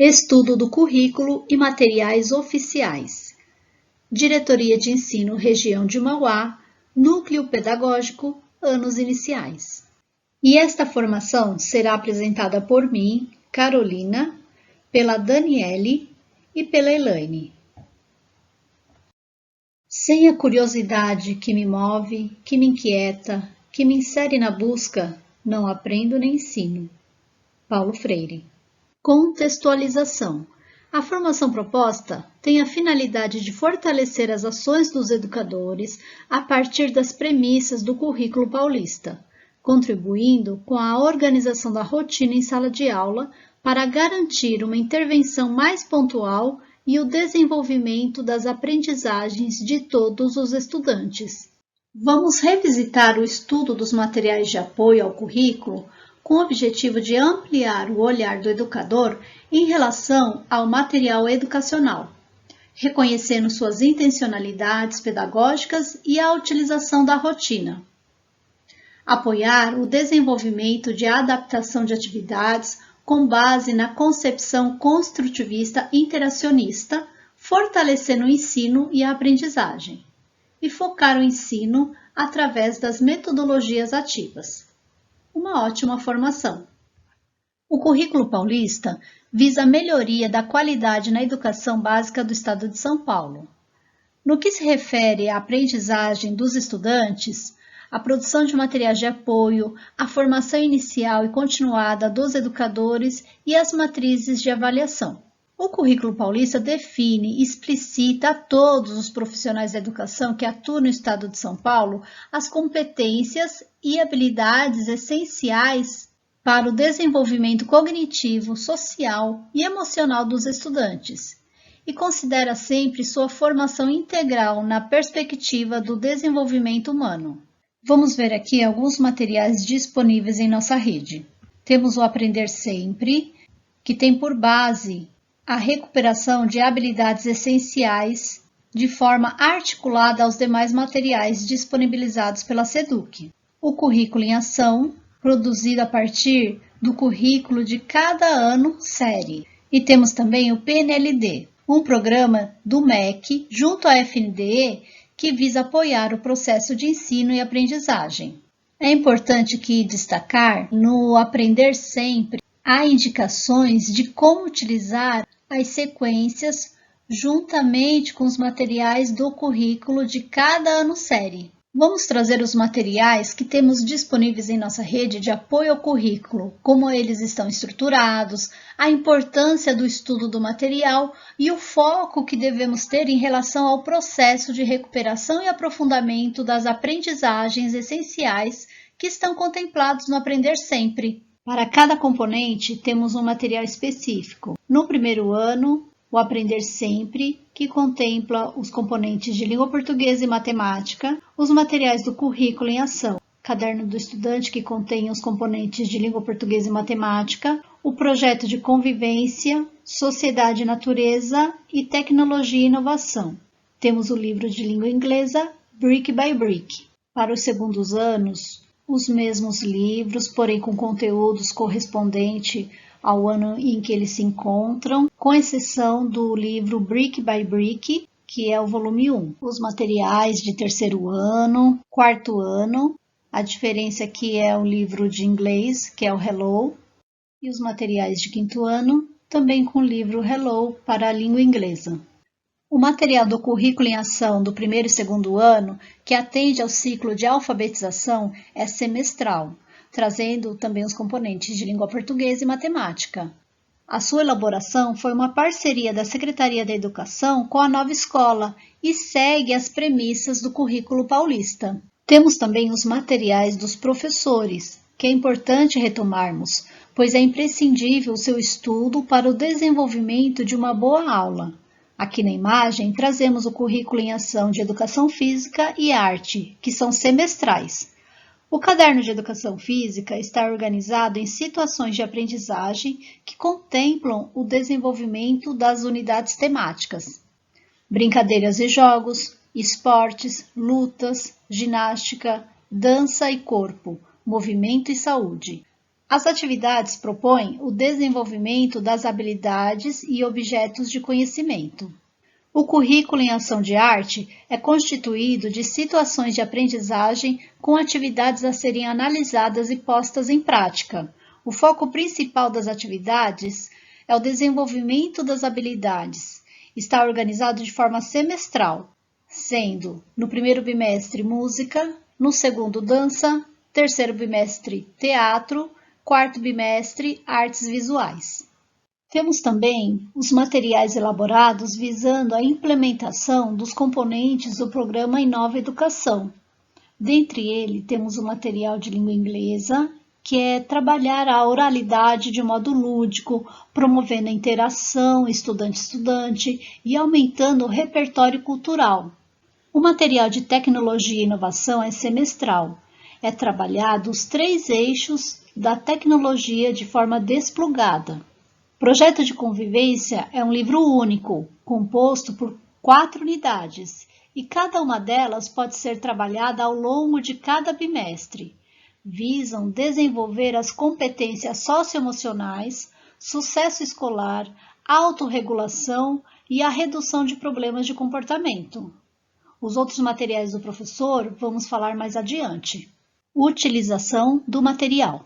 Estudo do currículo e materiais oficiais. Diretoria de Ensino Região de Mauá, Núcleo Pedagógico, anos iniciais. E esta formação será apresentada por mim, Carolina, pela Daniele e pela Elaine. Sem a curiosidade que me move, que me inquieta, que me insere na busca, não aprendo nem ensino. Paulo Freire. Contextualização. A formação proposta tem a finalidade de fortalecer as ações dos educadores a partir das premissas do currículo paulista, contribuindo com a organização da rotina em sala de aula para garantir uma intervenção mais pontual e o desenvolvimento das aprendizagens de todos os estudantes. Vamos revisitar o estudo dos materiais de apoio ao currículo com o objetivo de ampliar o olhar do educador em relação ao material educacional, reconhecendo suas intencionalidades pedagógicas e a utilização da rotina. Apoiar o desenvolvimento de adaptação de atividades com base na concepção construtivista interacionista, fortalecendo o ensino e a aprendizagem, e focar o ensino através das metodologias ativas. Uma ótima formação. O currículo paulista visa a melhoria da qualidade na educação básica do Estado de São Paulo. No que se refere à aprendizagem dos estudantes, a produção de materiais de apoio, a formação inicial e continuada dos educadores e as matrizes de avaliação. O currículo paulista define e explicita a todos os profissionais da educação que atuam no Estado de São Paulo as competências e habilidades essenciais para o desenvolvimento cognitivo, social e emocional dos estudantes e considera sempre sua formação integral na perspectiva do desenvolvimento humano. Vamos ver aqui alguns materiais disponíveis em nossa rede. Temos o Aprender Sempre, que tem por base a recuperação de habilidades essenciais de forma articulada aos demais materiais disponibilizados pela SEDUC. O Currículo em Ação, produzido a partir do currículo de cada ano série. E temos também o PNLD, um programa do MEC junto à FNDE que visa apoiar o processo de ensino e aprendizagem. É importante que destacar no Aprender Sempre há indicações de como utilizar as sequências juntamente com os materiais do currículo de cada ano série. Vamos trazer os materiais que temos disponíveis em nossa rede de apoio ao currículo, como eles estão estruturados, a importância do estudo do material e o foco que devemos ter em relação ao processo de recuperação e aprofundamento das aprendizagens essenciais que estão contemplados no Aprender Sempre. Para cada componente, temos um material específico. No primeiro ano, o Aprender Sempre, que contempla os componentes de língua portuguesa e matemática, os materiais do Currículo em Ação, Caderno do Estudante, que contém os componentes de língua portuguesa e matemática, o projeto de convivência, sociedade e natureza e tecnologia e inovação. Temos o livro de língua inglesa, Brick by Brick. Para os segundos anos, os mesmos livros, porém com conteúdos correspondentes ao ano em que eles se encontram, com exceção do livro Brick by Brick, que é o volume 1. Os materiais de terceiro ano, quarto ano, a diferença aqui é o livro de inglês, que é o Hello, e os materiais de quinto ano, também com o livro Hello para a língua inglesa. O material do Currículo em Ação do primeiro e segundo ano, que atende ao ciclo de alfabetização, é semestral, trazendo também os componentes de língua portuguesa e matemática. A sua elaboração foi uma parceria da Secretaria da Educação com a Nova Escola e segue as premissas do currículo paulista. Temos também os materiais dos professores, que é importante retomarmos, pois é imprescindível o seu estudo para o desenvolvimento de uma boa aula. Aqui na imagem, trazemos o Currículo em Ação de Educação Física e Arte, que são semestrais. O caderno de Educação Física está organizado em situações de aprendizagem que contemplam o desenvolvimento das unidades temáticas. Brincadeiras e jogos, esportes, lutas, ginástica, dança e corpo, movimento e saúde. As atividades propõem o desenvolvimento das habilidades e objetos de conhecimento. O currículo em ação de arte é constituído de situações de aprendizagem com atividades a serem analisadas e postas em prática. O foco principal das atividades é o desenvolvimento das habilidades. Está organizado de forma semestral, sendo no primeiro bimestre música, no segundo dança, terceiro bimestre teatro, quarto bimestre artes visuais. Temos também os materiais elaborados visando a implementação dos componentes do programa Inova Educação. Dentre eles, temos o material de língua inglesa, que é trabalhar a oralidade de modo lúdico, promovendo a interação estudante-estudante e aumentando o repertório cultural. O material de tecnologia e inovação é semestral. É trabalhado os 3 eixos da tecnologia de forma desplugada. Projeto de Convivência é um livro único, composto por 4 unidades, e cada uma delas pode ser trabalhada ao longo de cada bimestre. Visam desenvolver as competências socioemocionais, sucesso escolar, autorregulação e a redução de problemas de comportamento. Os outros materiais do professor vamos falar mais adiante. Utilização do material.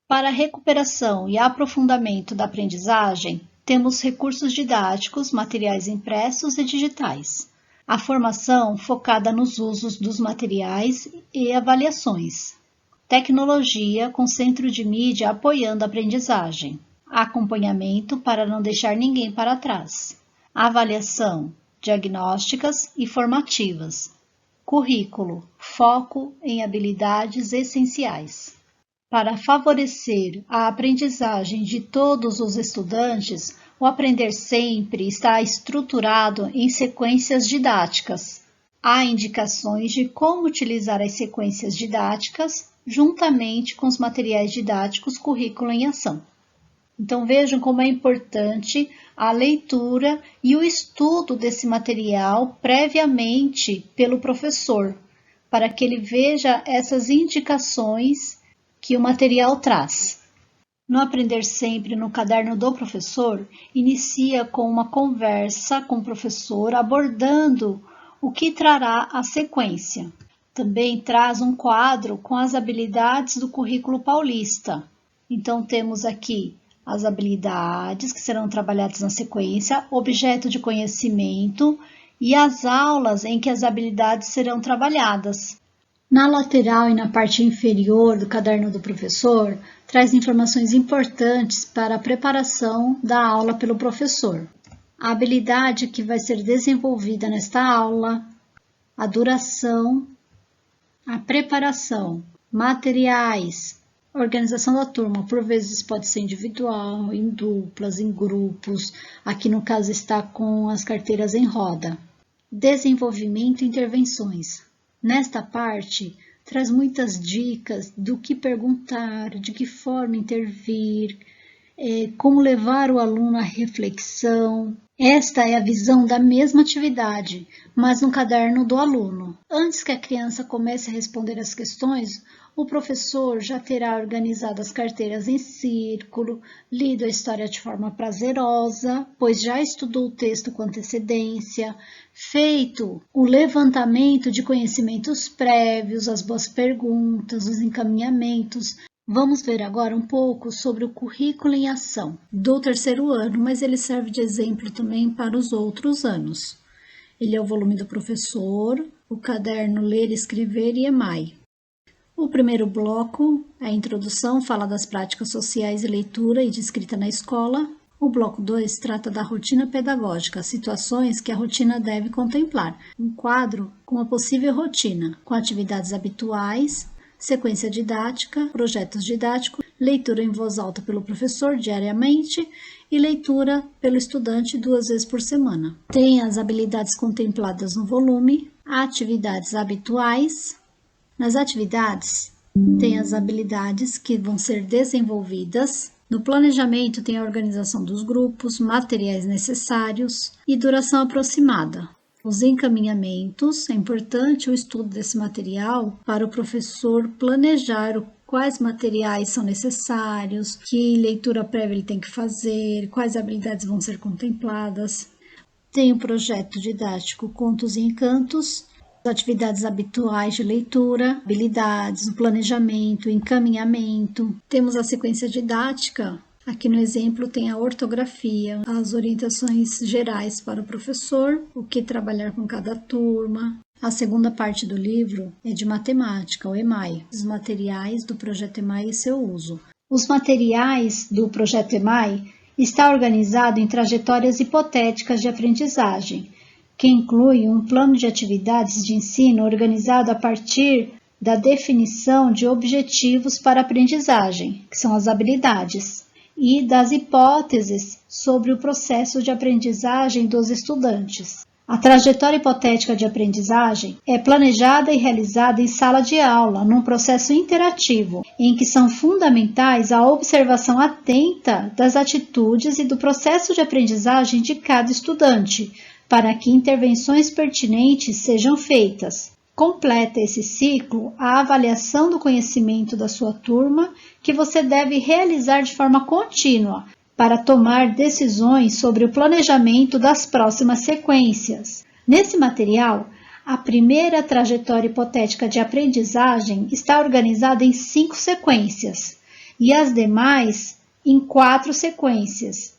Para a recuperação e aprofundamento da aprendizagem, temos recursos didáticos, materiais impressos e digitais. A formação focada nos usos dos materiais e avaliações. Tecnologia com centro de mídia apoiando a aprendizagem. Acompanhamento para não deixar ninguém para trás. Avaliação, diagnósticas e formativas. Currículo, foco em habilidades essenciais. Para favorecer a aprendizagem de todos os estudantes, o Aprender Sempre está estruturado em sequências didáticas. Há indicações de como utilizar as sequências didáticas juntamente com os materiais didáticos Currículo em Ação. Então vejam como é importante a leitura e o estudo desse material previamente pelo professor, para que ele veja essas indicações que o material traz. No Aprender Sempre, no caderno do professor, inicia com uma conversa com o professor abordando o que trará a sequência. Também traz um quadro com as habilidades do currículo paulista. Então temos aqui as habilidades que serão trabalhadas na sequência, objeto de conhecimento e as aulas em que as habilidades serão trabalhadas. Na lateral e na parte inferior do caderno do professor, traz informações importantes para a preparação da aula pelo professor. A habilidade que vai ser desenvolvida nesta aula, a duração, a preparação, materiais, organização da turma, por vezes pode ser individual, em duplas, em grupos, aqui no caso está com as carteiras em roda. Desenvolvimento e intervenções. Nesta parte, traz muitas dicas do que perguntar, de que forma intervir, como levar o aluno à reflexão. Esta é a visão da mesma atividade, mas no caderno do aluno. Antes que a criança comece a responder as questões, o professor já terá organizado as carteiras em círculo, lido a história de forma prazerosa, pois já estudou o texto com antecedência, feito o levantamento de conhecimentos prévios, as boas perguntas, os encaminhamentos. Vamos ver agora um pouco sobre o currículo em ação do 3º ano, mas ele serve de exemplo também para os outros anos. Ele é o volume do professor, o caderno Ler, Escrever e EMAI. O primeiro bloco, a introdução, fala das práticas sociais e leitura e de escrita na escola. O bloco 2 trata da rotina pedagógica, situações que a rotina deve contemplar. Um quadro com a possível rotina, com atividades habituais, sequência didática, projetos didáticos, leitura em voz alta pelo professor diariamente e leitura pelo estudante 2 vezes por semana. Tem as habilidades contempladas no volume, atividades habituais. Nas atividades, tem as habilidades que vão ser desenvolvidas. No planejamento, tem a organização dos grupos, materiais necessários e duração aproximada. Os encaminhamentos, é importante o estudo desse material para o professor planejar quais materiais são necessários, que leitura prévia ele tem que fazer, quais habilidades vão ser contempladas. Tem o projeto didático Contos e Encantos, atividades habituais de leitura, habilidades, o planejamento, o encaminhamento. Temos a sequência didática. Aqui no exemplo tem a ortografia, as orientações gerais para o professor, o que trabalhar com cada turma. A segunda parte do livro é de matemática, o EMAI, os materiais do projeto EMAI e seu uso. Os materiais do projeto EMAI está organizado em trajetórias hipotéticas de aprendizagem, que inclui um plano de atividades de ensino organizado a partir da definição de objetivos para a aprendizagem, que são as habilidades, e das hipóteses sobre o processo de aprendizagem dos estudantes. A trajetória hipotética de aprendizagem é planejada e realizada em sala de aula, num processo interativo, em que são fundamentais a observação atenta das atitudes e do processo de aprendizagem de cada estudante, para que intervenções pertinentes sejam feitas. Completa esse ciclo a avaliação do conhecimento da sua turma, que você deve realizar de forma contínua, para tomar decisões sobre o planejamento das próximas sequências. Nesse material, a primeira trajetória hipotética de aprendizagem está organizada em 5 sequências e as demais em 4 sequências.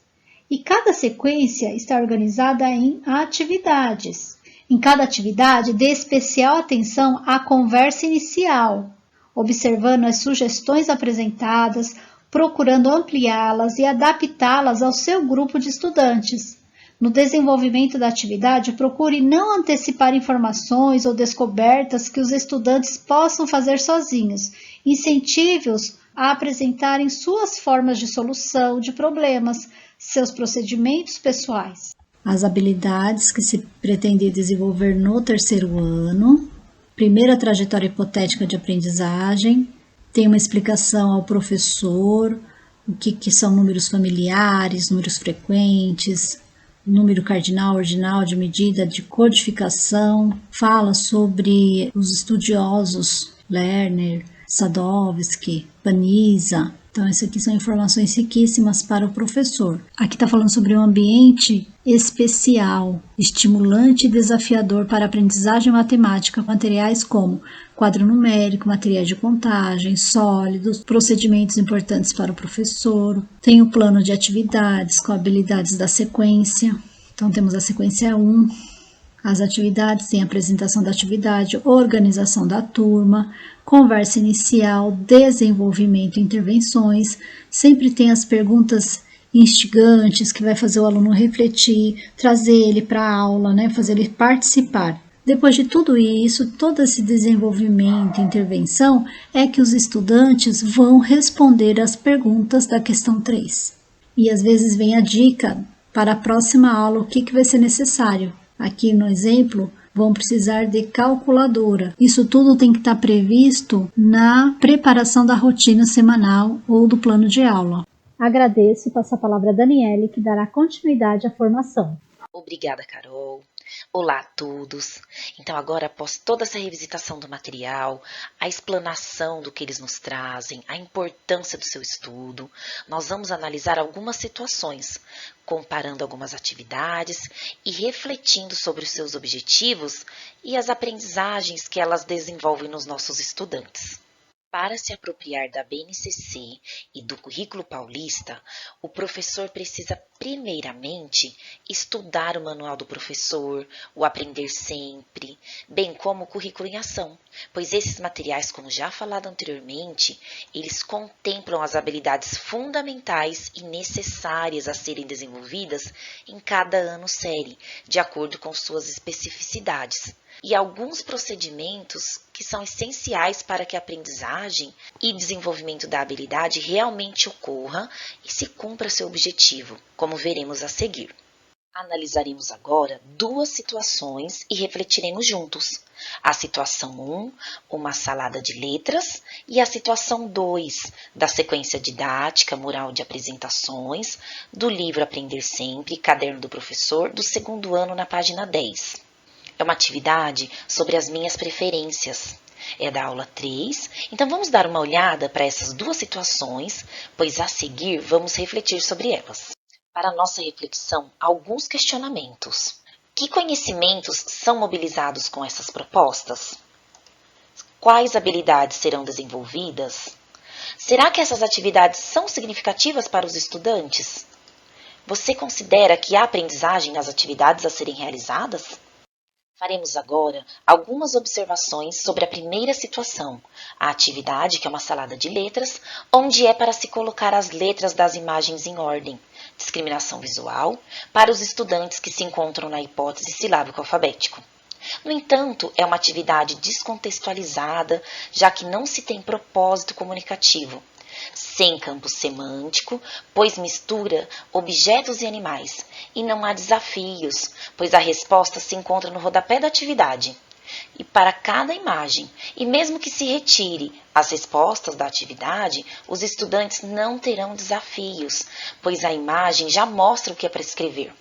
E cada sequência está organizada em atividades. Em cada atividade, dê especial atenção à conversa inicial, observando as sugestões apresentadas, procurando ampliá-las e adaptá-las ao seu grupo de estudantes. No desenvolvimento da atividade, procure não antecipar informações ou descobertas que os estudantes possam fazer sozinhos. Incentive-os a apresentarem suas formas de solução de problemas, seus procedimentos pessoais. As habilidades que se pretende desenvolver no 3º ano. Primeira trajetória hipotética de aprendizagem. Tem uma explicação ao professor, o que são números familiares, números frequentes, número cardinal, ordinal, de medida, de codificação. Fala sobre os estudiosos Lerner, Sadovski, Paniza. Então, essas aqui são informações riquíssimas para o professor. Aqui está falando sobre um ambiente especial, estimulante e desafiador para a aprendizagem matemática, materiais como quadro numérico, materiais de contagem, sólidos, procedimentos importantes para o professor. Tem o plano de atividades com habilidades da sequência. Então, temos a sequência 1. As atividades têm a apresentação da atividade, organização da turma, conversa inicial, desenvolvimento e intervenções. Sempre tem as perguntas instigantes que vai fazer o aluno refletir, trazer ele para a aula, fazer ele participar. Depois de tudo isso, todo esse desenvolvimento e intervenção, é que os estudantes vão responder as perguntas da questão 3. E às vezes vem a dica para a próxima aula, o que vai ser necessário. Aqui no exemplo, vão precisar de calculadora. Isso tudo tem que estar previsto na preparação da rotina semanal ou do plano de aula. Agradeço e passo a palavra a Daniele, que dará continuidade à formação. Obrigada, Carol. Olá a todos! Então agora, após toda essa revisitação do material, a explanação do que eles nos trazem, a importância do seu estudo, nós vamos analisar algumas situações, comparando algumas atividades e refletindo sobre os seus objetivos e as aprendizagens que elas desenvolvem nos nossos estudantes. Para se apropriar da BNCC e do currículo paulista, o professor precisa primeiramente estudar o manual do professor, o Aprender Sempre, bem como o currículo em ação, pois esses materiais, como já falado anteriormente, eles contemplam as habilidades fundamentais e necessárias a serem desenvolvidas em cada ano série, de acordo com suas especificidades. E alguns procedimentos que são essenciais para que a aprendizagem e desenvolvimento da habilidade realmente ocorra e se cumpra seu objetivo, como veremos a seguir. Analisaremos agora 2 situações e refletiremos juntos. A situação 1, uma salada de letras, e a situação 2, da sequência didática, mural de apresentações, do livro Aprender Sempre, caderno do professor, do 2º ano na página 10. É uma atividade sobre as minhas preferências. é da aula 3. Então vamos dar uma olhada para essas duas situações, pois a seguir vamos refletir sobre elas. Para nossa reflexão, alguns questionamentos. Que conhecimentos são mobilizados com essas propostas? Quais habilidades serão desenvolvidas? Será que essas atividades são significativas para os estudantes? Você considera que há aprendizagem nas atividades a serem realizadas? Faremos agora algumas observações sobre a primeira situação, a atividade, que é uma salada de letras, onde é para se colocar as letras das imagens em ordem, discriminação visual, para os estudantes que se encontram na hipótese silábico-alfabético. No entanto, é uma atividade descontextualizada, já que não se tem propósito comunicativo, sem campo semântico, pois mistura objetos e animais, e não há desafios, pois a resposta se encontra no rodapé da atividade. E para cada imagem, e mesmo que se retire as respostas da atividade, os estudantes não terão desafios, pois a imagem já mostra o que é para escrever.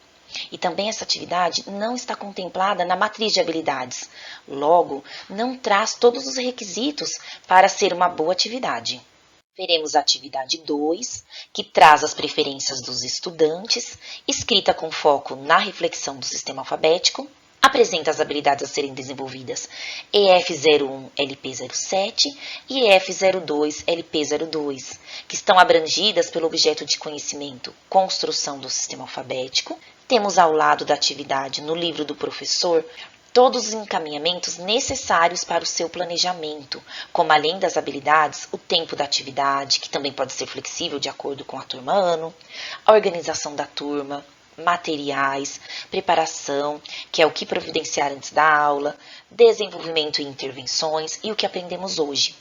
E também essa atividade não está contemplada na matriz de habilidades, logo, não traz todos os requisitos para ser uma boa atividade. Veremos a atividade 2, que traz as preferências dos estudantes, escrita com foco na reflexão do sistema alfabético, apresenta as habilidades a serem desenvolvidas EF01 LP07 e EF02 LP02, que estão abrangidas pelo objeto de conhecimento construção do sistema alfabético. Temos ao lado da atividade, no livro do professor, todos os encaminhamentos necessários para o seu planejamento, como além das habilidades, o tempo da atividade, que também pode ser flexível de acordo com a turma ano, a organização da turma, materiais, preparação, que é o que providenciar antes da aula, desenvolvimento e intervenções e o que aprendemos hoje.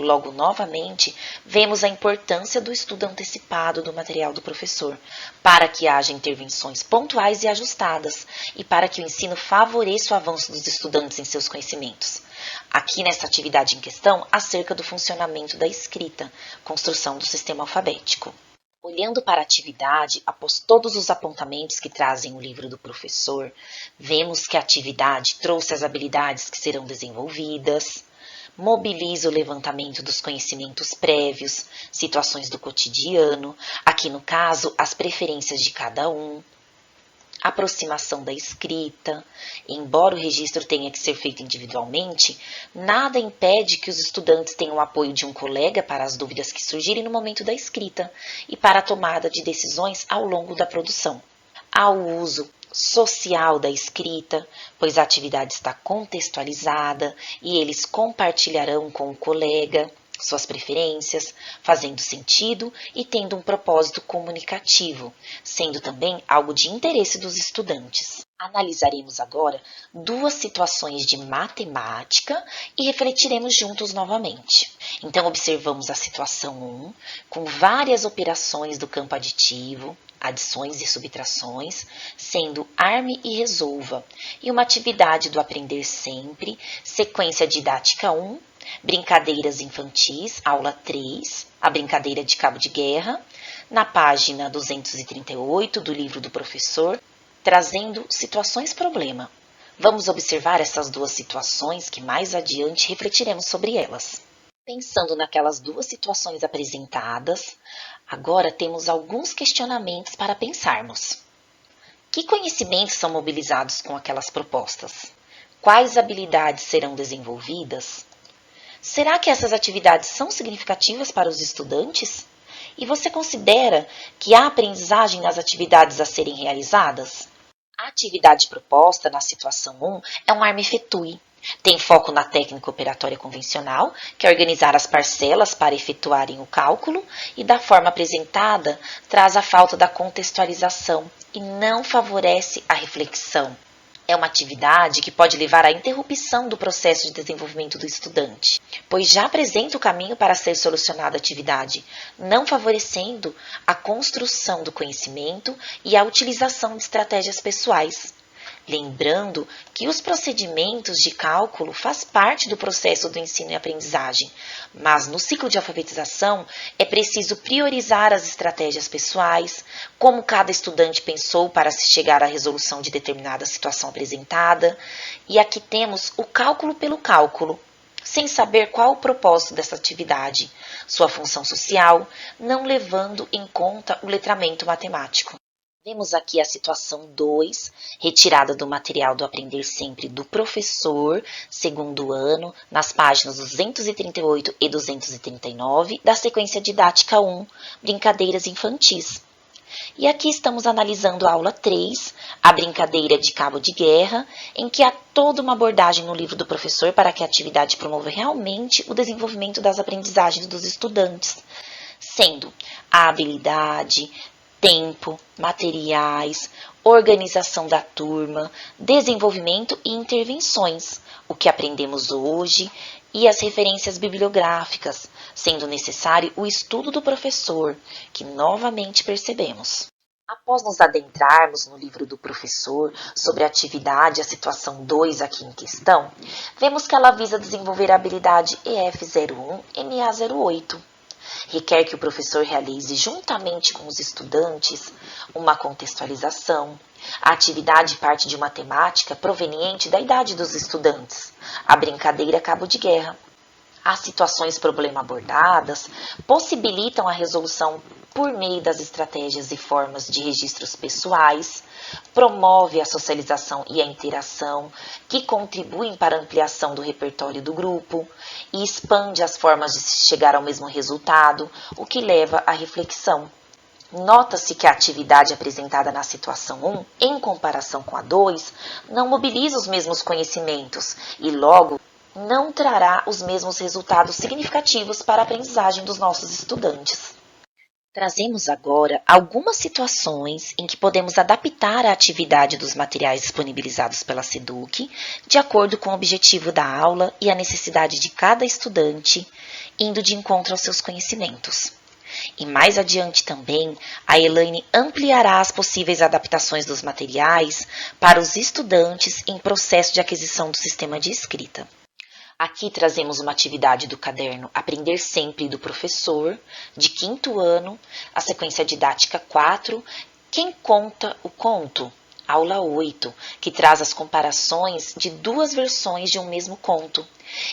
Logo, novamente, vemos a importância do estudo antecipado do material do professor, para que haja intervenções pontuais e ajustadas, e para que o ensino favoreça o avanço dos estudantes em seus conhecimentos. Aqui nessa atividade em questão, acerca do funcionamento da escrita, construção do sistema alfabético. Olhando para a atividade, após todos os apontamentos que trazem o livro do professor, vemos que a atividade trouxe as habilidades que serão desenvolvidas, mobiliza o levantamento dos conhecimentos prévios, situações do cotidiano, aqui no caso, as preferências de cada um, aproximação da escrita. Embora o registro tenha que ser feito individualmente, nada impede que os estudantes tenham o apoio de um colega para as dúvidas que surgirem no momento da escrita e para a tomada de decisões ao longo da produção. Há o uso social da escrita, pois a atividade está contextualizada e eles compartilharão com o colega suas preferências, fazendo sentido e tendo um propósito comunicativo, sendo também algo de interesse dos estudantes. Analisaremos agora duas situações de matemática e refletiremos juntos novamente. Então, observamos a situação 1, com várias operações do campo aditivo, adições e subtrações, sendo arme e resolva, e uma atividade do aprender sempre, sequência didática 1, brincadeiras infantis, aula 3, a brincadeira de cabo de guerra, na página 238 do livro do professor, trazendo situações-problema. Vamos observar essas duas situações que mais adiante refletiremos sobre elas. Pensando naquelas duas situações apresentadas, agora temos alguns questionamentos para pensarmos. Que conhecimentos são mobilizados com aquelas propostas? Quais habilidades serão desenvolvidas? Será que essas atividades são significativas para os estudantes? E você considera que há aprendizagem nas atividades a serem realizadas? A atividade proposta na situação 1 é um arme-fetui. Tem foco na técnica operatória convencional, que é organizar as parcelas para efetuarem o cálculo, e da forma apresentada traz a falta da contextualização e não favorece a reflexão. É uma atividade que pode levar à interrupção do processo de desenvolvimento do estudante, pois já apresenta o caminho para ser solucionada a atividade, não favorecendo a construção do conhecimento e a utilização de estratégias pessoais. Lembrando que os procedimentos de cálculo faz parte do processo do ensino e aprendizagem, mas no ciclo de alfabetização é preciso priorizar as estratégias pessoais, como cada estudante pensou para se chegar à resolução de determinada situação apresentada, e aqui temos o cálculo pelo cálculo, sem saber qual o propósito dessa atividade, sua função social, não levando em conta o letramento matemático. Vemos aqui a situação 2, retirada do material do Aprender Sempre do professor, segundo ano, nas páginas 238 e 239 da sequência didática 1, Brincadeiras Infantis. E aqui estamos analisando a aula 3, a brincadeira de cabo de guerra, em que há toda uma abordagem no livro do professor para que a atividade promova realmente o desenvolvimento das aprendizagens dos estudantes, sendo a habilidade, tempo, materiais, organização da turma, desenvolvimento e intervenções, o que aprendemos hoje, e as referências bibliográficas, sendo necessário o estudo do professor, que novamente percebemos. Após nos adentrarmos no livro do professor sobre a atividade, a situação 2 aqui em questão, vemos que ela visa desenvolver a habilidade EF01-MA08. Requer que o professor realize, juntamente com os estudantes, uma contextualização. A atividade parte de uma temática proveniente da idade dos estudantes, a brincadeira cabo de guerra. As situações problema abordadas possibilitam a resolução por meio das estratégias e formas de registros pessoais, promove a socialização e a interação, que contribuem para a ampliação do repertório do grupo, e expande as formas de se chegar ao mesmo resultado, o que leva à reflexão. Nota-se que a atividade apresentada na situação 1, em comparação com a 2, não mobiliza os mesmos conhecimentos e, logo, não trará os mesmos resultados significativos para a aprendizagem dos nossos estudantes. Trazemos agora algumas situações em que podemos adaptar a atividade dos materiais disponibilizados pela SEDUC de acordo com o objetivo da aula e a necessidade de cada estudante, indo de encontro aos seus conhecimentos. E mais adiante também, a Elaine ampliará as possíveis adaptações dos materiais para os estudantes em processo de aquisição do sistema de escrita. Aqui trazemos uma atividade do caderno Aprender Sempre do professor, de 5º ano, a sequência didática 4, Quem Conta o Conto? Aula 8, que traz as comparações de duas versões de um mesmo conto.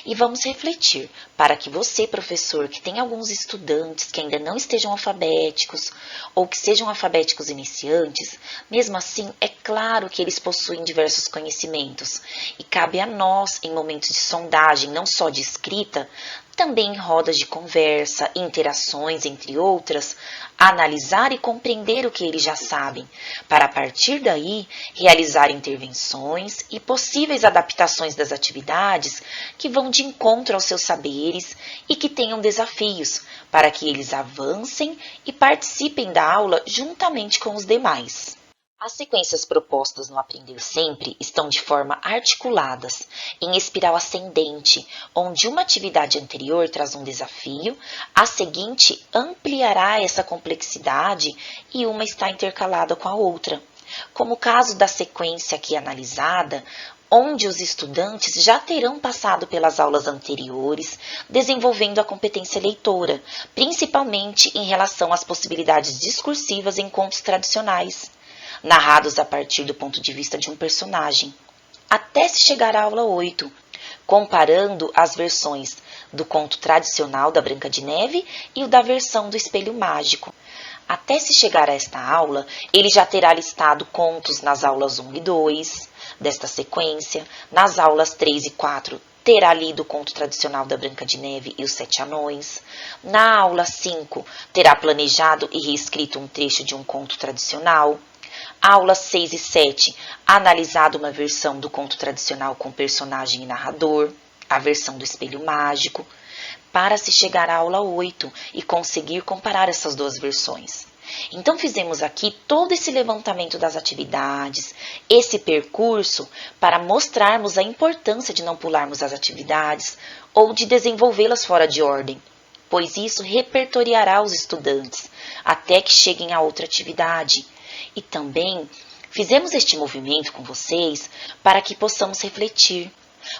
E vamos refletir para que você, professor, que tem alguns estudantes que ainda não estejam alfabéticos ou que sejam alfabéticos iniciantes, mesmo assim, é claro que eles possuem diversos conhecimentos e cabe a nós, em momentos de sondagem, não só de escrita, também em rodas de conversa, interações, entre outras, analisar e compreender o que eles já sabem, para a partir daí realizar intervenções e possíveis adaptações das atividades que vão de encontro aos seus saberes e que tenham desafios, para que eles avancem e participem da aula juntamente com os demais. As sequências propostas no Aprender Sempre estão de forma articuladas, em espiral ascendente, onde uma atividade anterior traz um desafio, a seguinte ampliará essa complexidade e uma está intercalada com a outra. Como o caso da sequência aqui analisada, onde os estudantes já terão passado pelas aulas anteriores, desenvolvendo a competência leitora, principalmente em relação às possibilidades discursivas em contos tradicionais, narrados a partir do ponto de vista de um personagem, até se chegar à aula 8, comparando as versões do conto tradicional da Branca de Neve e o da versão do Espelho Mágico. Até se chegar a esta aula, ele já terá listado contos nas aulas 1 e 2 desta sequência, nas aulas 3 e 4 terá lido o conto tradicional da Branca de Neve e os Sete Anões. Na aula 5 terá planejado e reescrito um trecho de um conto tradicional. Aulas 6 e 7, analisado uma versão do conto tradicional com personagem e narrador, a versão do Espelho Mágico, para se chegar à aula 8 e conseguir comparar essas duas versões. Então fizemos aqui todo esse levantamento das atividades, esse percurso, para mostrarmos a importância de não pularmos as atividades ou de desenvolvê-las fora de ordem, pois isso repertoriará os estudantes até que cheguem a outra atividade. E também fizemos este movimento com vocês para que possamos refletir,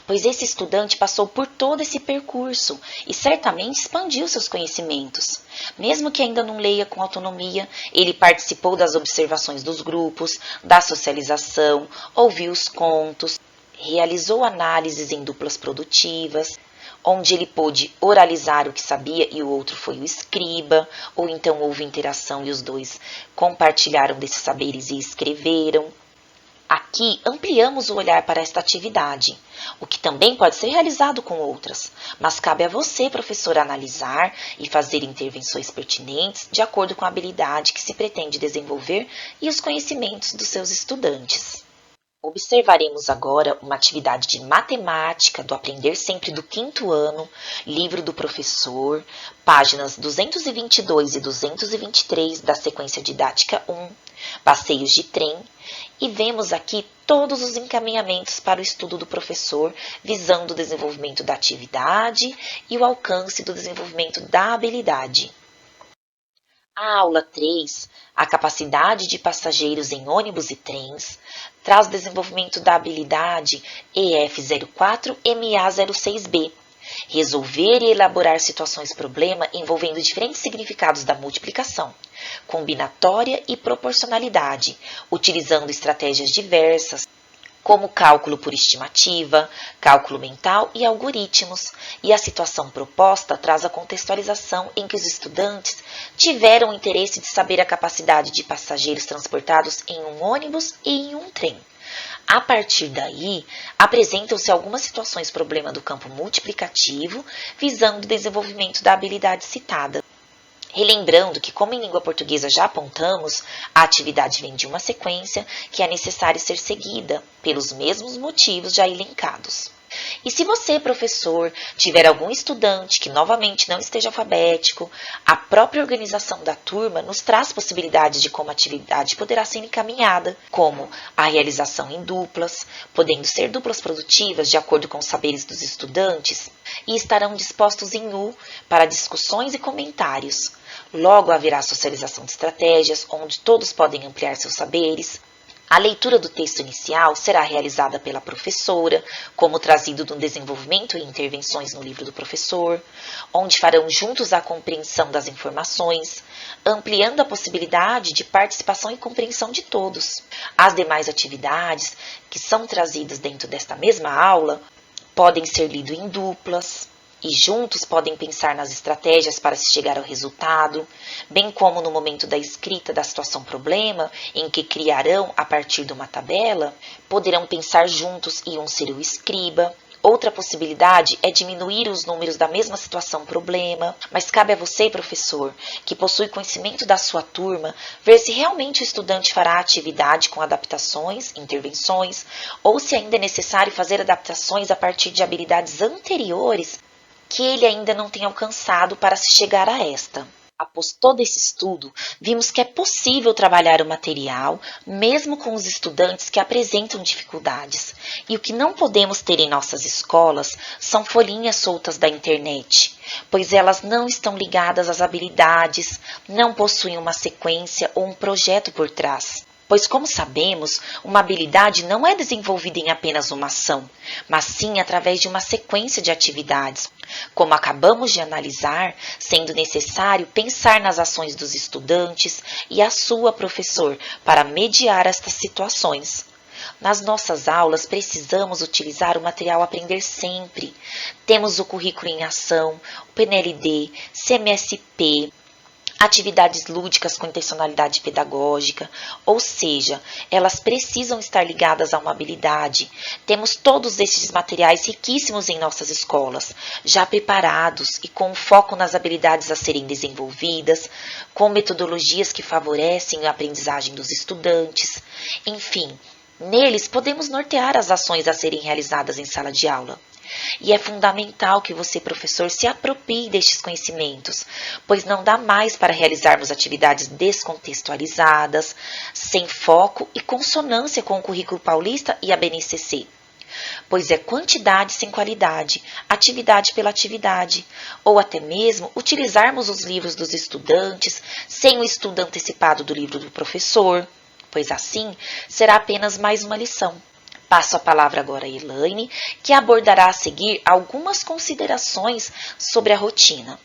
pois esse estudante passou por todo esse percurso e certamente expandiu seus conhecimentos. Mesmo que ainda não leia com autonomia, ele participou das observações dos grupos, da socialização, ouviu os contos, realizou análises em duplas produtivas, onde ele pôde oralizar o que sabia e o outro foi o escriba, ou então houve interação e os dois compartilharam desses saberes e escreveram. Aqui ampliamos o olhar para esta atividade, o que também pode ser realizado com outras, mas cabe a você, professor, analisar e fazer intervenções pertinentes de acordo com a habilidade que se pretende desenvolver e os conhecimentos dos seus estudantes. Observaremos agora uma atividade de matemática do Aprender Sempre do 5º ano, livro do professor, páginas 222 e 223 da sequência didática 1, passeios de trem, e vemos aqui todos os encaminhamentos para o estudo do professor, visando o desenvolvimento da atividade e o alcance do desenvolvimento da habilidade. A aula 3, a capacidade de passageiros em ônibus e trens, traz o desenvolvimento da habilidade EF04MA06B, resolver e elaborar situações-problema envolvendo diferentes significados da multiplicação, combinatória e proporcionalidade, utilizando estratégias diversas, como cálculo por estimativa, cálculo mental e algoritmos, e a situação proposta traz a contextualização em que os estudantes tiveram o interesse de saber a capacidade de passageiros transportados em um ônibus e em um trem. A partir daí, apresentam-se algumas situações problema do campo multiplicativo, visando o desenvolvimento da habilidade citada. Relembrando que, como em língua portuguesa já apontamos, a atividade vem de uma sequência que é necessário ser seguida, pelos mesmos motivos já elencados. E se você, professor, tiver algum estudante que novamente não esteja alfabético, a própria organização da turma nos traz possibilidades de como a atividade poderá ser encaminhada, como a realização em duplas, podendo ser duplas produtivas de acordo com os saberes dos estudantes, e estarão dispostos em U para discussões e comentários. Logo haverá socialização de estratégias, onde todos podem ampliar seus saberes. A leitura do texto inicial será realizada pela professora, como trazido do desenvolvimento e intervenções no livro do professor, onde farão juntos a compreensão das informações, ampliando a possibilidade de participação e compreensão de todos. As demais atividades que são trazidas dentro desta mesma aula podem ser lidas em duplas, e juntos podem pensar nas estratégias para se chegar ao resultado, bem como no momento da escrita da situação-problema, em que criarão a partir de uma tabela, poderão pensar juntos e um ser o escriba. Outra possibilidade é diminuir os números da mesma situação-problema, mas cabe a você, professor, que possui conhecimento da sua turma, ver se realmente o estudante fará a atividade com adaptações, intervenções, ou se ainda é necessário fazer adaptações a partir de habilidades anteriores que ele ainda não tem alcançado para se chegar a esta. Após todo esse estudo, vimos que é possível trabalhar o material, mesmo com os estudantes que apresentam dificuldades. E o que não podemos ter em nossas escolas são folhinhas soltas da internet, pois elas não estão ligadas às habilidades, não possuem uma sequência ou um projeto por trás. Pois, como sabemos, uma habilidade não é desenvolvida em apenas uma ação, mas sim através de uma sequência de atividades, como acabamos de analisar, sendo necessário pensar nas ações dos estudantes e a sua, professor, para mediar estas situações. Nas nossas aulas, precisamos utilizar o material Aprender Sempre. Temos o currículo em ação, o PNLD, CMSP, atividades lúdicas com intencionalidade pedagógica, ou seja, elas precisam estar ligadas a uma habilidade. Temos todos esses materiais riquíssimos em nossas escolas, já preparados e com foco nas habilidades a serem desenvolvidas, com metodologias que favorecem a aprendizagem dos estudantes. Enfim, neles podemos nortear as ações a serem realizadas em sala de aula. E é fundamental que você, professor, se aproprie destes conhecimentos, pois não dá mais para realizarmos atividades descontextualizadas, sem foco e consonância com o currículo paulista e a BNCC. Pois é quantidade sem qualidade, atividade pela atividade, ou até mesmo utilizarmos os livros dos estudantes sem o estudo antecipado do livro do professor, pois assim será apenas mais uma lição. Passo a palavra agora a Elaine, que abordará a seguir algumas considerações sobre a rotina.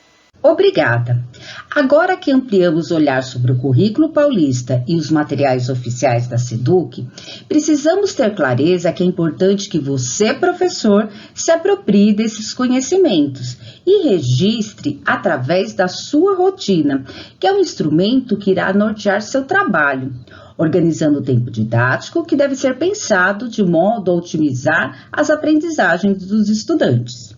Obrigada! Agora que ampliamos o olhar sobre o currículo paulista e os materiais oficiais da SEDUC, precisamos ter clareza que é importante que você, professor, se aproprie desses conhecimentos e registre através da sua rotina, que é um instrumento que irá nortear seu trabalho, organizando o tempo didático que deve ser pensado de modo a otimizar as aprendizagens dos estudantes.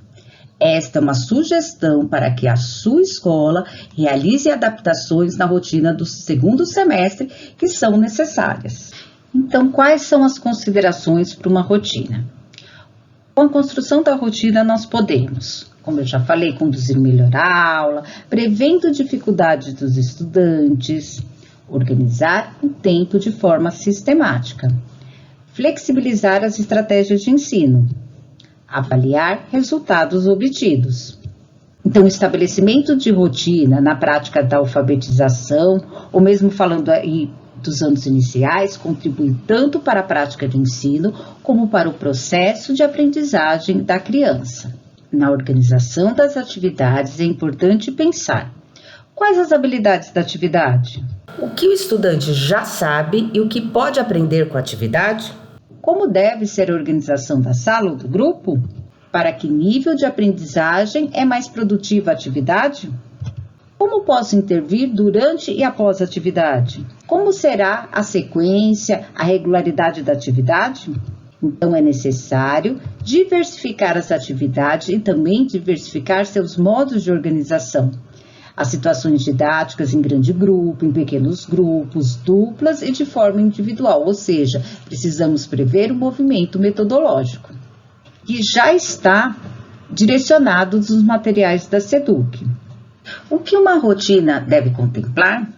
Esta é uma sugestão para que a sua escola realize adaptações na rotina do segundo semestre que são necessárias. Então, quais são as considerações para uma rotina? Com a construção da rotina, nós podemos, como eu já falei, conduzir melhor a aula, prevendo dificuldades dos estudantes, organizar o tempo de forma sistemática, flexibilizar as estratégias de ensino, avaliar resultados obtidos. Então, o estabelecimento de rotina na prática da alfabetização, ou mesmo falando aí dos anos iniciais, contribui tanto para a prática de ensino, como para o processo de aprendizagem da criança. Na organização das atividades, é importante pensar: quais as habilidades da atividade? O que o estudante já sabe e o que pode aprender com a atividade? Como deve ser a organização da sala ou do grupo? Para que nível de aprendizagem é mais produtiva a atividade? Como posso intervir durante e após a atividade? Como será a sequência, a regularidade da atividade? Então, é necessário diversificar as atividades e também diversificar seus modos de organização. As situações didáticas em grande grupo, em pequenos grupos, duplas e de forma individual, ou seja, precisamos prever o movimento metodológico, que já está direcionado nos materiais da SEDUC. O que uma rotina deve contemplar?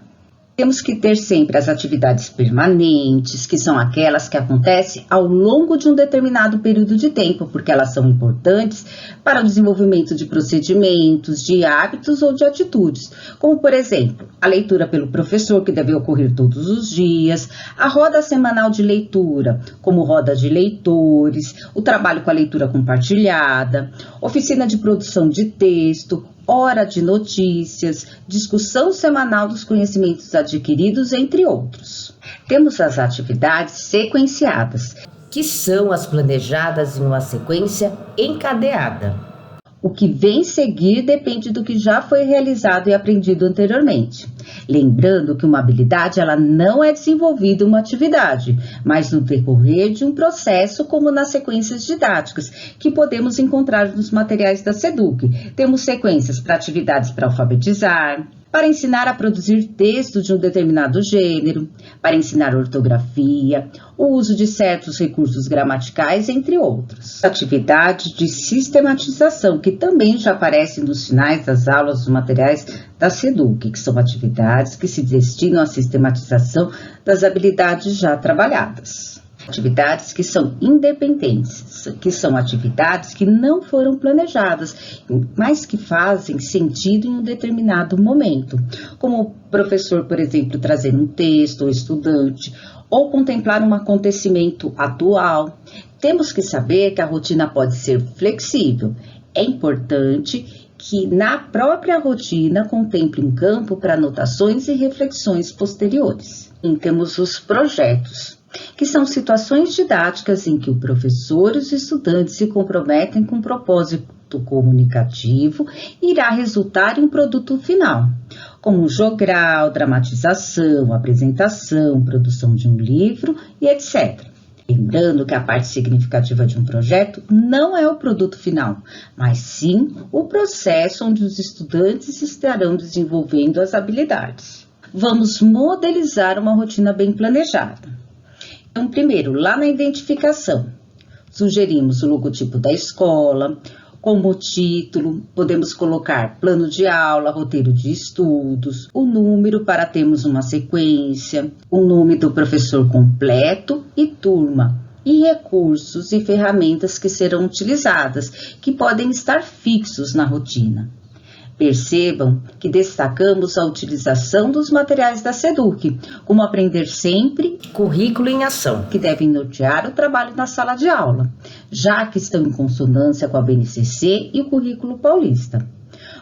Temos que ter sempre as atividades permanentes, que são aquelas que acontecem ao longo de um determinado período de tempo, porque elas são importantes para o desenvolvimento de procedimentos, de hábitos ou de atitudes, como, por exemplo, a leitura pelo professor, que deve ocorrer todos os dias, a roda semanal de leitura, como roda de leitores, o trabalho com a leitura compartilhada, oficina de produção de texto, hora de notícias, discussão semanal dos conhecimentos adquiridos, entre outros. Temos as atividades sequenciadas, Que são as planejadas em uma sequência encadeada. O que vem seguir depende do que já foi realizado e aprendido anteriormente. Lembrando que uma habilidade ela não é desenvolvida em uma atividade, mas no decorrer de um processo, como nas sequências didáticas, que podemos encontrar nos materiais da SEDUC. Temos sequências para atividades para alfabetizar, para ensinar a produzir texto de um determinado gênero, para ensinar ortografia, o uso de certos recursos gramaticais, entre outros. Atividades de sistematização, que também já aparecem nos finais das aulas dos materiais da SEDUC, que são atividades que se destinam à sistematização das habilidades já trabalhadas. Atividades que são independentes, que são atividades que não foram planejadas, mas que fazem sentido em um determinado momento, como o professor, por exemplo, trazer um texto ao estudante, ou contemplar um acontecimento atual. Temos que saber que a rotina pode ser flexível. É importante que na própria rotina contemple em campo para anotações e reflexões posteriores. E temos os projetos, que são situações didáticas em que o professor e os estudantes se comprometem com um propósito comunicativo e irá resultar em um produto final, como um jogral, dramatização, apresentação, produção de um livro e etc. Lembrando que a parte significativa de um projeto não é o produto final, mas sim o processo onde os estudantes estarão desenvolvendo as habilidades. Vamos modelizar uma rotina bem planejada. Então, primeiro, lá na identificação, sugerimos o logotipo da escola, como título, podemos colocar plano de aula, roteiro de estudos, o número para termos uma sequência, o nome do professor completo e turma, e recursos e ferramentas que serão utilizadas, que podem estar fixos na rotina. Percebam que destacamos a utilização dos materiais da SEDUC, como aprender sempre, Currículo em ação. que devem nortear o trabalho na sala de aula, já que estão em consonância com a BNCC e o currículo paulista.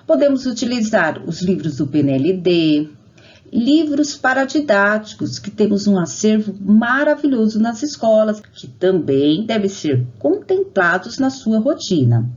Podemos utilizar os livros do PNLD, livros paradidáticos, que temos um acervo maravilhoso nas escolas, que também devem ser contemplados na sua rotina.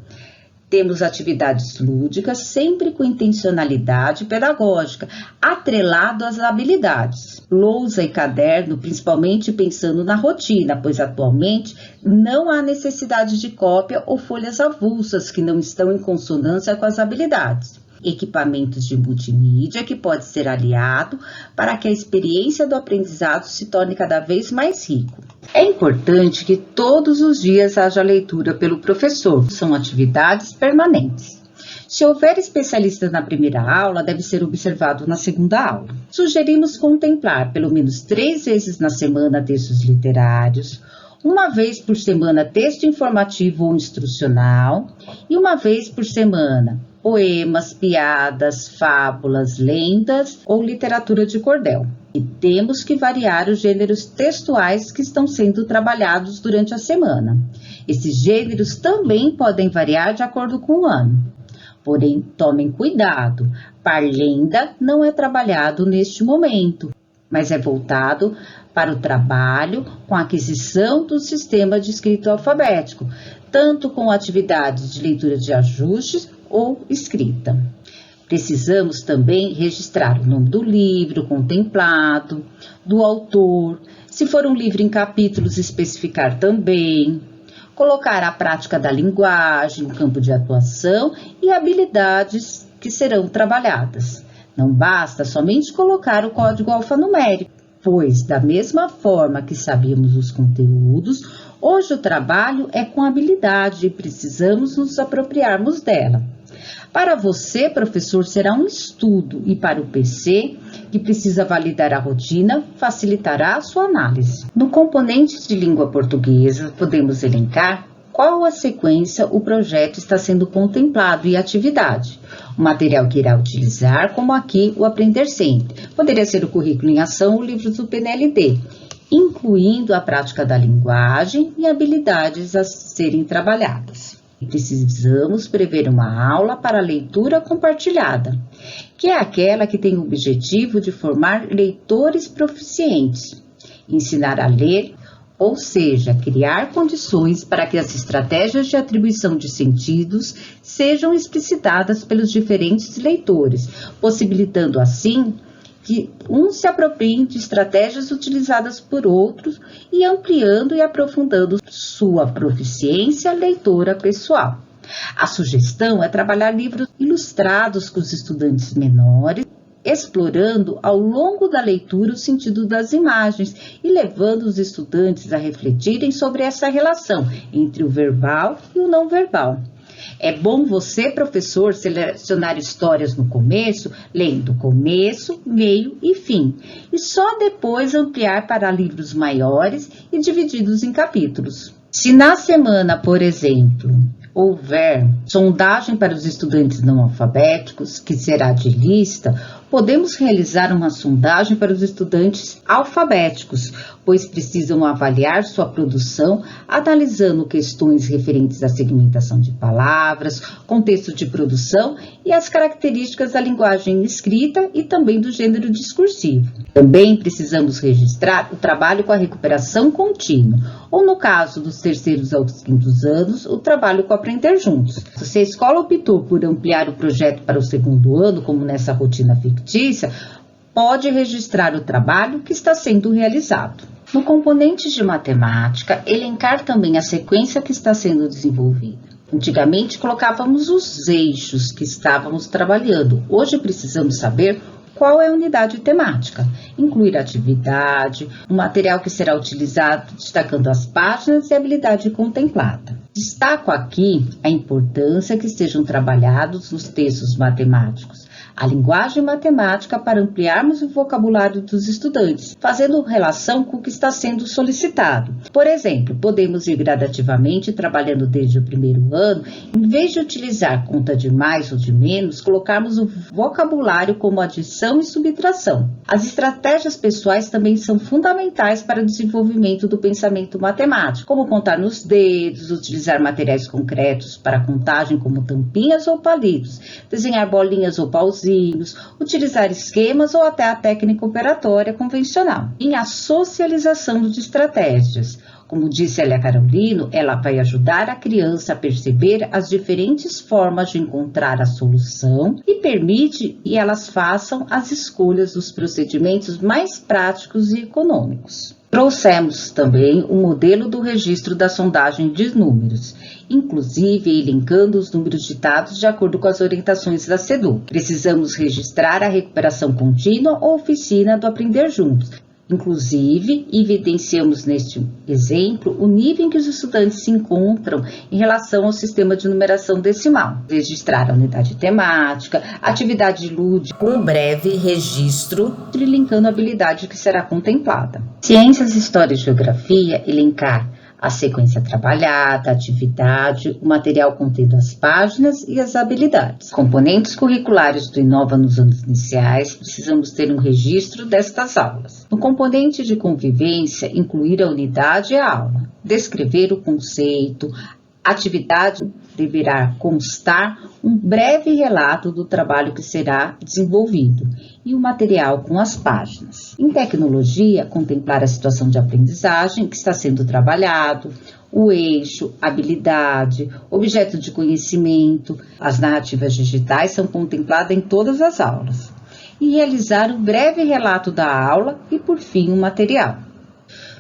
Temos atividades lúdicas, sempre com intencionalidade pedagógica, atrelado às habilidades. Lousa e caderno, principalmente pensando na rotina, pois atualmente não há necessidade de cópia ou folhas avulsas que não estão em consonância com as habilidades. Equipamentos de multimídia que pode ser aliado para que a experiência do aprendizado se torne cada vez mais rico. É importante que todos os dias haja leitura pelo professor, são atividades permanentes. Se houver especialistas na primeira aula, deve ser observado na segunda aula. Sugerimos contemplar pelo menos 3 vezes na semana textos literários, uma vez por semana texto informativo ou instrucional e uma vez por semana poemas, piadas, fábulas, lendas ou literatura de cordel. E temos que variar os gêneros textuais que estão sendo trabalhados durante a semana. Esses gêneros também podem variar de acordo com o ano. Porém, tomem cuidado, parlenda não é trabalhado neste momento, mas é voltado para o trabalho com a aquisição do sistema de escrita alfabético, tanto com atividades de leitura de ajustes ou escrita. Precisamos também registrar o nome do livro contemplado, do autor, se for um livro em capítulos, especificar também, colocar a prática da linguagem, o campo de atuação e habilidades que serão trabalhadas. Não basta somente colocar o código alfanumérico, pois, da mesma forma que sabíamos os conteúdos, hoje o trabalho é com habilidade e precisamos nos apropriarmos dela. Para você, professor, será um estudo e para o PC, que precisa validar a rotina, facilitará a sua análise. No componente de língua portuguesa, podemos elencar qual a sequência o projeto está sendo contemplado e atividade. O material que irá utilizar, como aqui, o Aprender Sempre. Poderia ser o currículo em ação ou livros do PNLD, incluindo a prática da linguagem e habilidades a serem trabalhadas. Precisamos prever uma aula para leitura compartilhada, que é aquela que tem o objetivo de formar leitores proficientes, ensinar a ler, ou seja, criar condições para que as estratégias de atribuição de sentidos sejam explicitadas pelos diferentes leitores, possibilitando assim que uns se apropriem de estratégias utilizadas por outros e ampliando e aprofundando sua proficiência leitora pessoal. A sugestão é trabalhar livros ilustrados com os estudantes menores, explorando ao longo da leitura o sentido das imagens e levando os estudantes a refletirem sobre essa relação entre o verbal e o não verbal. É bom você, professor, selecionar histórias no começo, lendo começo, meio e fim, e só depois ampliar para livros maiores e divididos em capítulos. Se na semana, por exemplo, houver sondagem para os estudantes não alfabéticos, que será de lista, podemos realizar uma sondagem para os estudantes alfabéticos, pois precisam avaliar sua produção, analisando questões referentes à segmentação de palavras, contexto de produção e as características da linguagem escrita e também do gênero discursivo. Também precisamos registrar o trabalho com a recuperação contínua, ou no caso dos terceiros aos 5º anos, o trabalho com Aprender Juntos. Se a escola optou por ampliar o projeto para o 2º ano, como nessa rotina fictícia, pode registrar o trabalho que está sendo realizado. No componente de matemática, elencar também a sequência que está sendo desenvolvida. Antigamente colocávamos os eixos que estávamos trabalhando. Hoje precisamos saber qual é a unidade temática, incluir a atividade, o material que será utilizado, destacando as páginas e a habilidade contemplada. Destaco aqui a importância que estejam trabalhados os textos matemáticos, a linguagem matemática para ampliarmos o vocabulário dos estudantes, fazendo relação com o que está sendo solicitado. Por exemplo, podemos ir gradativamente trabalhando desde o primeiro ano, em vez de utilizar conta de mais ou de menos, colocarmos o vocabulário como adição e subtração. As estratégias pessoais também são fundamentais para o desenvolvimento do pensamento matemático, como contar nos dedos, utilizar materiais concretos para contagem como tampinhas ou palitos, desenhar bolinhas ou pauzinhos, utilizar esquemas ou até a técnica operatória convencional. Em a socialização de estratégias. Como disse Elia Carolino, ela vai ajudar a criança a perceber as diferentes formas de encontrar a solução e permite que elas façam as escolhas dos procedimentos mais práticos e econômicos. Trouxemos também o modelo do registro da sondagem de números, inclusive elencando os números ditados de acordo com as orientações da SEDU. Precisamos registrar a recuperação contínua ou oficina do Aprender Juntos. Inclusive, evidenciamos neste exemplo o nível em que os estudantes se encontram em relação ao sistema de numeração decimal. Registrar a unidade temática, atividade lúdica, com um breve registro, linkando a habilidade que será contemplada. Ciências, História e Geografia, elencar a sequência trabalhada, a atividade, o material contendo as páginas e as habilidades. Componentes curriculares do Inova nos anos iniciais, precisamos ter um registro destas aulas. No componente de convivência, incluir a unidade e a aula. Descrever o conceito, atividade deverá constar um breve relato do trabalho que será desenvolvido e o material com as páginas. Em tecnologia, contemplar a situação de aprendizagem que está sendo trabalhado, o eixo, habilidade, objeto de conhecimento, as narrativas digitais são contempladas em todas as aulas. E realizar um breve relato da aula e, por fim, o material.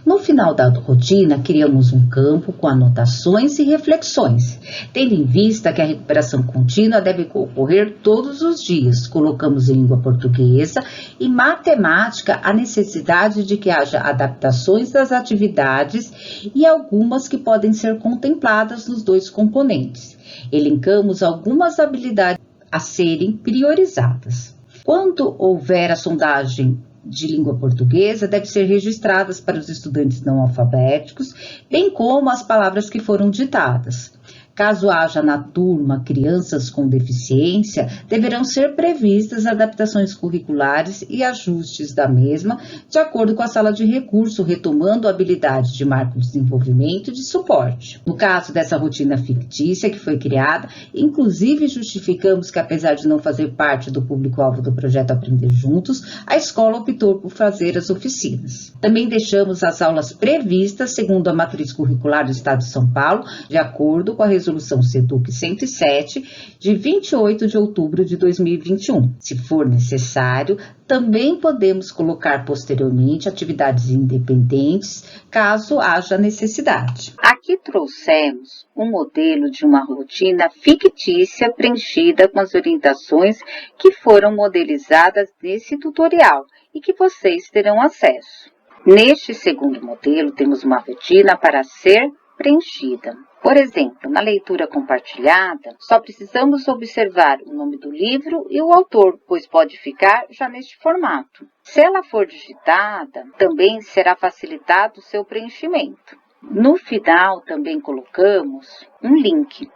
No final da rotina, criamos um campo com anotações e reflexões, tendo em vista que a recuperação contínua deve ocorrer todos os dias. Colocamos em língua portuguesa e matemática a necessidade de que haja adaptações das atividades e algumas que podem ser contempladas nos dois componentes. Elencamos algumas habilidades a serem priorizadas. Quando houver a sondagem de língua portuguesa, deve ser registradas para os estudantes não alfabéticos, bem como as palavras que foram ditadas. Caso haja na turma crianças com deficiência, deverão ser previstas adaptações curriculares e ajustes da mesma, de acordo com a sala de recurso, retomando habilidades de marco de desenvolvimento e de suporte. No caso dessa rotina fictícia que foi criada, inclusive justificamos que, apesar de não fazer parte do público-alvo do projeto Aprender Juntos, a escola optou por fazer as oficinas. Também deixamos as aulas previstas segundo a matriz curricular do Estado de São Paulo, de acordo com a Resolução SEDUC 107, de 28 de outubro de 2021. Se for necessário, também podemos colocar posteriormente atividades independentes, caso haja necessidade. Aqui trouxemos um modelo de uma rotina fictícia preenchida com as orientações que foram modelizadas nesse tutorial e que vocês terão acesso. Neste segundo modelo, temos uma rotina para ser preenchida. Por exemplo, na leitura compartilhada, só precisamos observar o nome do livro e o autor, pois pode ficar já neste formato. Se ela for digitada, também será facilitado o seu preenchimento. No final, também colocamos um link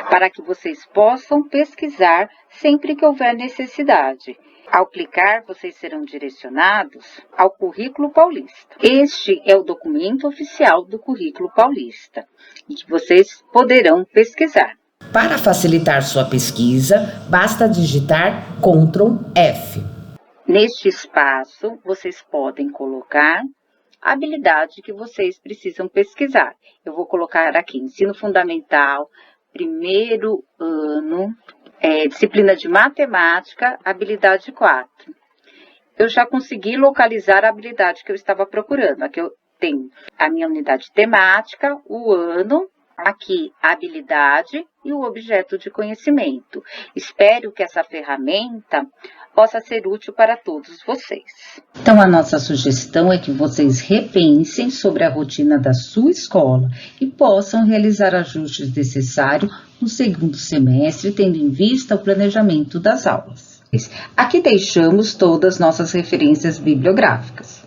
para que vocês possam pesquisar sempre que houver necessidade. Ao clicar, vocês serão direcionados ao Currículo Paulista. Este é o documento oficial do Currículo Paulista, e que vocês poderão pesquisar. Para facilitar sua pesquisa, basta digitar Ctrl F. Neste espaço, vocês podem colocar a habilidade que vocês precisam pesquisar. Eu vou colocar aqui Ensino Fundamental, primeiro ano, disciplina de matemática, habilidade 4. Eu já consegui localizar a habilidade que eu estava procurando. Aqui eu tenho a minha unidade temática, o ano, aqui a habilidade e o objeto de conhecimento. Espero que essa ferramenta possa ser útil para todos vocês. Então, a nossa sugestão é que vocês repensem sobre a rotina da sua escola e possam realizar ajustes necessários no segundo semestre, tendo em vista o planejamento das aulas. Aqui deixamos todas as nossas referências bibliográficas.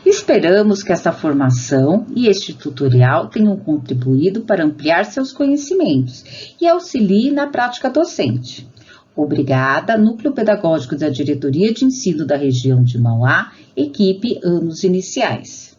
Esperamos que essa formação e este tutorial tenham contribuído para ampliar seus conhecimentos e auxiliem na prática docente. Obrigada, Núcleo Pedagógico da Diretoria de Ensino da Região de Mauá, equipe Anos Iniciais.